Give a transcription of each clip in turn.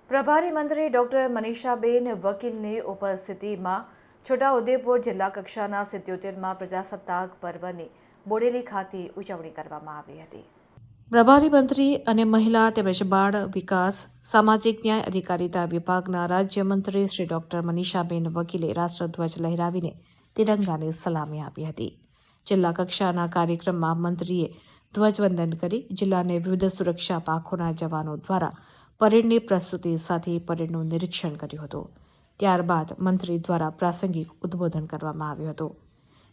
પ્રભારી મંત્રી ડોક્ટર મનીષાબેન વકીલની ઉપસ્થિતિમાં છોટાઉદેપુર જિલ્લા કક્ષાના 77મા પ્રજાસત્તાક પર્વની બોડેલી ખાતે ઉજવણી કરવામાં આવી હતી। પ્રભારી મંત્રી અને મહિલા તેમજ બાળ વિકાસ સામાજિક ન્યાય અધિકારીતા વિભાગના રાજ્યમંત્રી શ્રી ડોક્ટર મનીષાબેન વકીલે રાષ્ટ્રધ્વજ લહેરાવીને તિરંગાને સલામી આપી હતી। જિલ્લા કક્ષાના કાર્યક્રમમાં મંત્રીએ ધ્વજવંદન કરી જિલ્લાને વિવિધ સુરક્ષા પાંખોના જવાનો દ્વારા પરેડની પ્રસ્તુતિ સાથે પરેડનું નિરીક્ષણ કર્યું હતું। ત્યારબાદ મંત્રી દ્વારા પ્રાસંગિક ઉદ્બોધન કરવામાં આવ્યું હતું।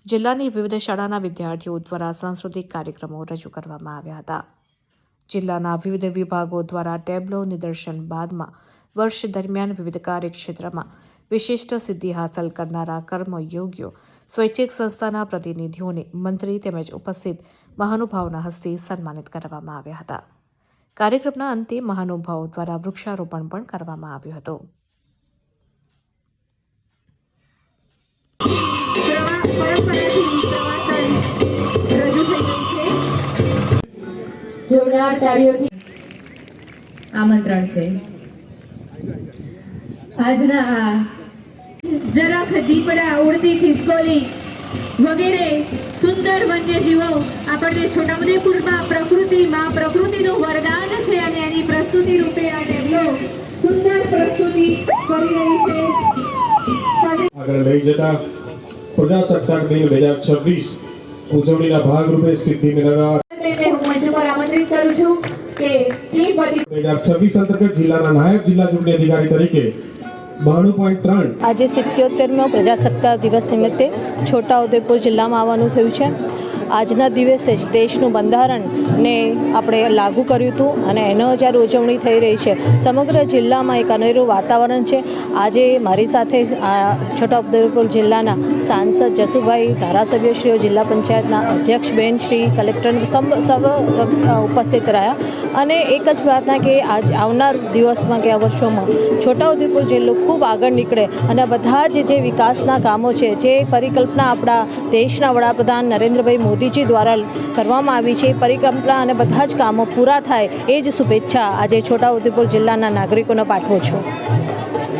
જિલ્લાની વિવિધ શાળાના વિદ્યાર્થીઓ દ્વારા સાંસ્કૃતિક કાર્યક્રમો રજૂ કરવામાં આવ્યા હતા। જિલ્લાના વિવિધ વિભાગો દ્વારા ટેબ્લો નિદર્શન બાદમાં વર્ષ દરમિયાન વિવિધ કાર્યક્ષેત્રમાં વિશિષ્ટ સિદ્ધિ હાંસલ કરનારા કર્મયોગીઓ સ્વૈચ્છિક સંસ્થાના પ્રતિનિધિઓને મંત્રી તેમજ ઉપસ્થિત મહાનુભાવોના હસ્તે સન્માનિત કરવામાં આવ્યા હતા। કાર્યક્રમના અંતે મહાનુભાવો દ્વારા વૃક્ષારોપણ પણ કરવામાં આવ્યું હતું। જોરદાર તાળીઓથી આમંત્રણ છે આજના આ જરાખ દીપડા ઉડતી ખિસકોલી વગેરે સુંદર વન્યજીવો આપણને છોટાઉદેપુરમાં પ્રકૃતિનું વરદાન છે અને એની પ્રસ્તુતિ રૂપે આ ટેબ્લો સુંદર પ્રસ્તુતિ કરી રહી છે। આગળ લઈ જતા પ્રજાસત્તાક દિન 2026 ઉજવણીના ભાગરૂપે સિદ્ધિ મેળવનાર હું મંચ પર આમંત્રિત કરું છું કે ક્લિપ 2026 અંતર્ગત જિલ્લાના નાયબ જિલ્લા ચૂંટણી અધિકારી તરીકે 92.3 આજે 77મો પ્રજાસત્તાક દિવસ નિમિત્તે છોટાઉદેપુર જિલ્લામાં આવવાનું થયું છે। આજના દિવસે જ દેશનું બંધારણને આપણે લાગુ કર્યું હતું અને એનો જ્યારે ઉજવણી થઈ રહી છે સમગ્ર જિલ્લામાં એક અનેરું વાતાવરણ છે। આજે મારી સાથે છોટાઉદેપુર જિલ્લાના સાંસદ જસુભાઈ, ધારાસભ્યશ્રીઓ, જિલ્લા પંચાયતના અધ્યક્ષબેન શ્રી, કલેક્ટર સબ ઉપસ્થિત રહ્યા અને એક જ પ્રાર્થના કે આજ આવનાર દિવસમાં કે આ વર્ષોમાં છોટાઉદેપુર જિલ્લો ખૂબ આગળ નીકળે અને બધા જે વિકાસના કામો છે, જે પરિકલ્પના આપણા દેશના વડાપ્રધાન નરેન્દ્રભાઈ મોદીજી દ્વારા કરવામાં આવી છે, પરિકલ્પના અને બધા જ કામો પૂરા થાય એ જ શુભેચ્છા આજે છોટાઉદેપુર જિલ્લાના નાગરિકોને પાઠવું છું।